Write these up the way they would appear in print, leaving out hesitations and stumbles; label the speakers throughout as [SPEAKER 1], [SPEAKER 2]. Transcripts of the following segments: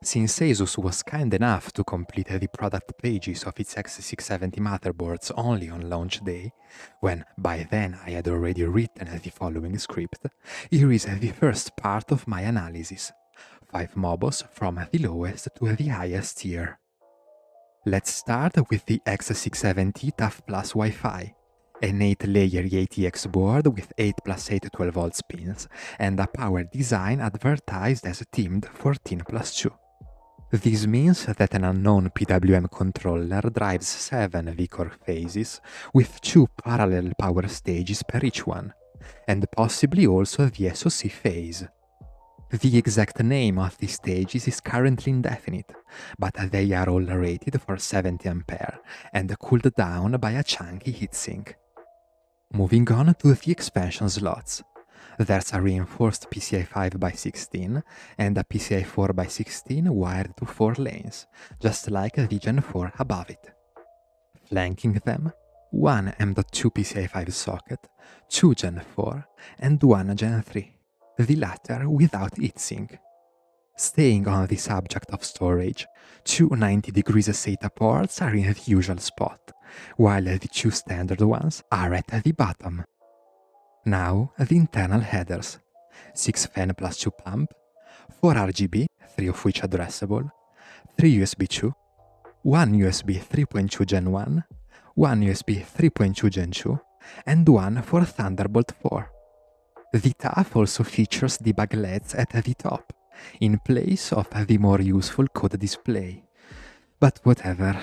[SPEAKER 1] Since ASUS was kind enough to complete the product pages of its X670 motherboards only on launch day, when by then I had already written the following script, here is the first part of my analysis. 5 Mobos from the lowest to the highest tier. Let's start with the X670E TUF Plus Wi-Fi, an 8-layer ATX board with 8 plus 8 12V pins and a power design advertised as teamed 14+2. This means that an unknown PWM controller drives 7 V-core phases with 2 parallel power stages per each one, and possibly also the SoC phase. The exact name of these stages is currently indefinite, but they are all rated for 70A and cooled down by a chunky heatsink. Moving on to the expansion slots. There's a reinforced PCI 5x16 and a PCI 4x16 wired to 4 lanes, just like the Gen 4 above it. Flanking them, one M.2 PCI 5 socket, 2 Gen 4, and 1 Gen 3, the latter without heatsink. Staying on the subject of storage, 2 90° SATA ports are in the usual spot, while the 2 standard ones are at the bottom. Now the internal headers: 6 fan plus 2 pump, 4 RGB, 3 of which addressable, 3 USB 2, 1 USB 3.2 Gen 1, 1 USB 3.2 Gen 2, and 1 for Thunderbolt 4. The TUF also features debug LEDs at the top, in place of the more useful code display. But whatever.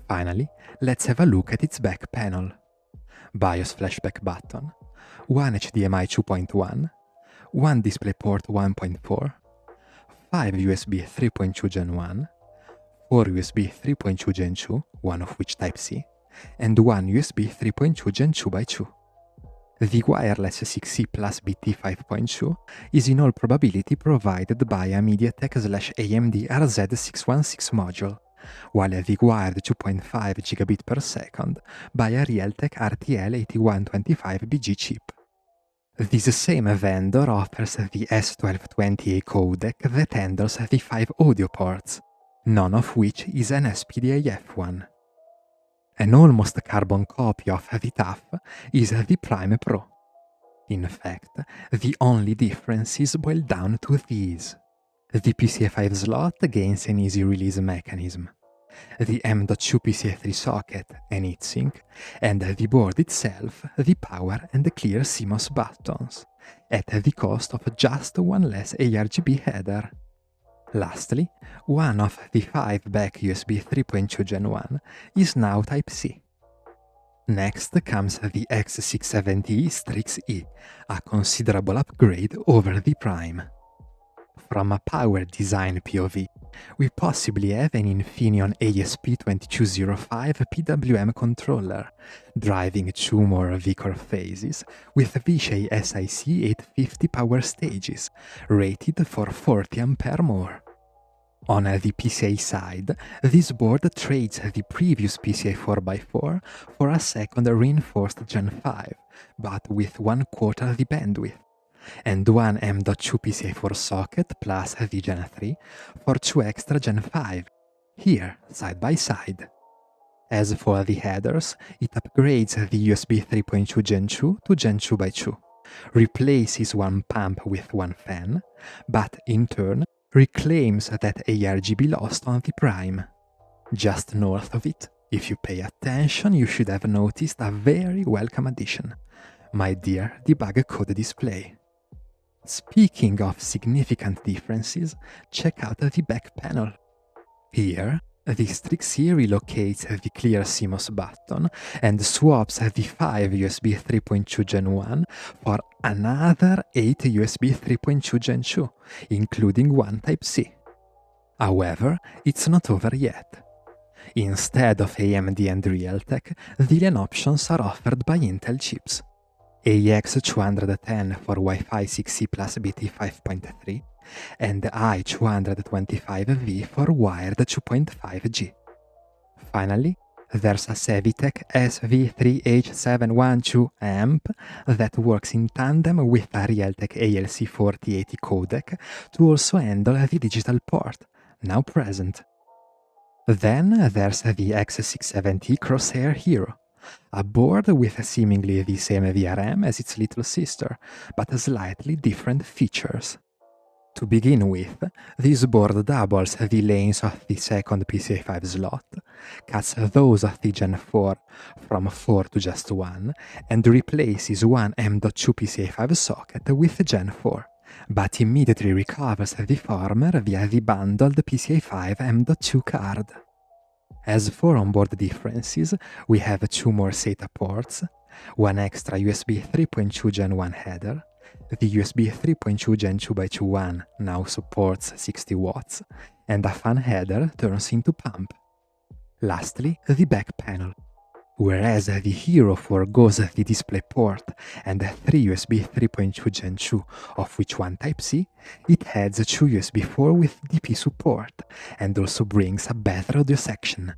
[SPEAKER 1] Finally, let's have a look at its back panel. BIOS flashback button, 1 HDMI 2.1, 1 DisplayPort 1.4, 5 USB 3.2 Gen 1, 4 USB 3.2 Gen 2, one of which Type-C, and 1 USB 3.2 Gen 2x2. The wireless 6E plus BT 5.2 is in all probability provided by a MediaTek/AMD RZ616 module, while the wired 2.5 gigabit per second by a Realtek RTL8125BG chip. This same vendor offers the S1220A codec that handles the 5 audio ports, none of which is an SPDIF one. An almost carbon copy of the TUF is the Prime Pro. In fact, the only differences boil down to these. The PCI 5 slot gains an easy release mechanism, the M.2 PCI 3 socket an heatsink, and the board itself the power and the clear CMOS buttons, at the cost of just one less ARGB header. Lastly, one of the 5 back USB 3.2 Gen 1 is now Type-C. Next comes the X670E Strix-E, a considerable upgrade over the Prime. From a power design POV, we possibly have an Infineon ASP2205 PWM controller, driving 2 more V-core phases with Vishay SiC 850 power stages, rated for 40A more. On the PCI side, this board trades the previous PCI 4x4 for a second reinforced Gen 5, but with 1/4 the bandwidth, and one M.2 PCI 4 socket plus the Gen 3 for 2 extra Gen 5, here side by side. As for the headers, it upgrades the USB 3.2 Gen 2 to Gen 2x2, replaces one pump with one fan, but in turn reclaims that ARGB lost on the Prime. Just north of it, if you pay attention, you should have noticed a very welcome addition: my dear debug code display. Speaking of significant differences, check out the back panel. Here, the Strix-E relocates the clear CMOS button and swaps the 5 USB 3.2 Gen 1 for another 8 USB 3.2 Gen 2, including one Type-C. However, it's not over yet. Instead of AMD and Realtek, the LAN options are offered by Intel chips: AX210 for Wi-Fi 6E plus BT 5.3, and I225V for wired 2.5G. Finally, There's a Sevitech SV3H712 amp that works in tandem with a Realtek ALC4080 codec to also handle the digital port, now present. Then there's the X670 Crosshair Hero, a board with seemingly the same VRM as its little sister, but slightly different features. To begin with, this board doubles the lanes of the second PCIe 5 slot, cuts those of the Gen 4 from 4 to just 1, and replaces one M.2 PCIe 5 socket with Gen 4, but immediately recovers the former via the bundled PCIe 5 M.2 card. As for onboard differences, we have 2 more SATA ports, one extra USB 3.2 Gen 1 header, the USB 3.2 Gen 2x2 now supports 60 watts, and a fan header turns into pump. Lastly, the back panel. Whereas the Hero forgoes the DisplayPort and 3 USB 3.2 Gen 2, of which one Type-C, it adds 2 USB 4 with DP support, and also brings a better audio section.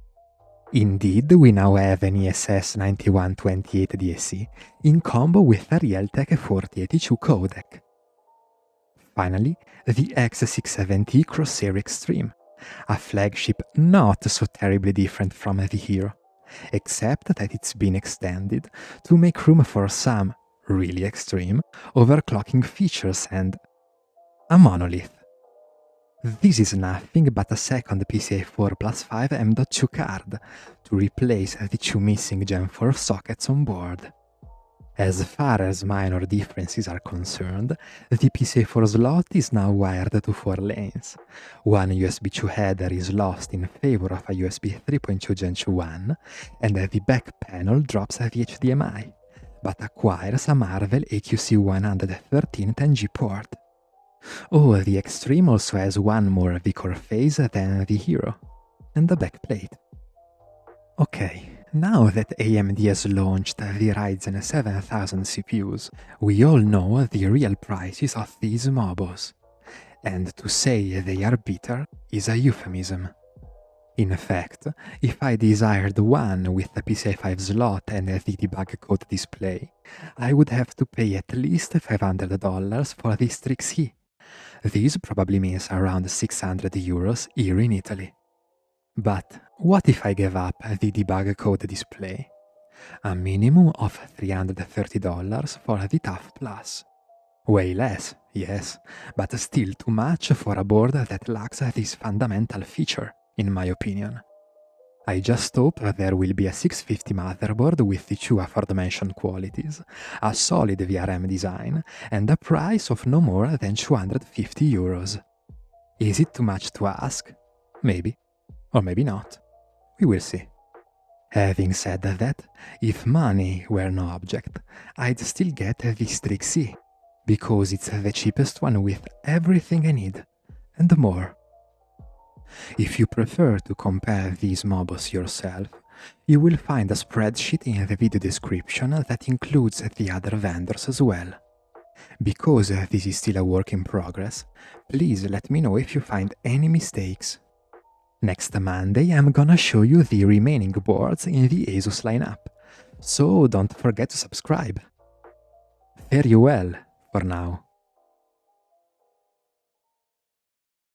[SPEAKER 1] Indeed, we now have an ESS 9128 DSC in combo with a Realtek 4082 codec. Finally, the X670 Crosshair Extreme, a flagship not so terribly different from the Hero, except that it's been extended to make room for some, really extreme, overclocking features and a monolith. This is nothing but a second PCIe 4 plus 5 M.2 card to replace the 2 missing Gen 4 sockets on board. As far as minor differences are concerned, the PCIe 4 slot is now wired to 4 lanes. One USB 2 header is lost in favor of a USB 3.2 Gen 2 one, and the back panel drops the HDMI, but acquires a Marvel AQC113 10G port. Oh, the Extreme also has one more VCore phase than the Hero, and a backplate. Okay, now that AMD has launched the Ryzen 7000 CPUs, we all know the real prices of these Mobos, and to say they are bitter is a euphemism. In fact, if I desired one with the PCIe 5 slot and the debug code display, I would have to pay at least $500 for the Strix-E. This probably means around €600 here in Italy. But what if I gave up the debug code display? A minimum of $330 for the TUF Plus. Way less, yes, but still too much for a board that lacks this fundamental feature, in my opinion. I just hope there will be a 650 motherboard with the 2 aforementioned qualities, a solid VRM design, and a price of no more than €250. Is it too much to ask? Maybe. Or maybe not. We will see. Having said that, if money were no object, I'd still get the Strix-E, because it's the cheapest one with everything I need, and more. If you prefer to compare these Mobos yourself, you will find a spreadsheet in the video description that includes the other vendors as well. Because this is still a work in progress, please let me know if you find any mistakes. Next Monday I'm gonna show you the remaining boards in the ASUS lineup, so don't forget to subscribe. Fare you well for now.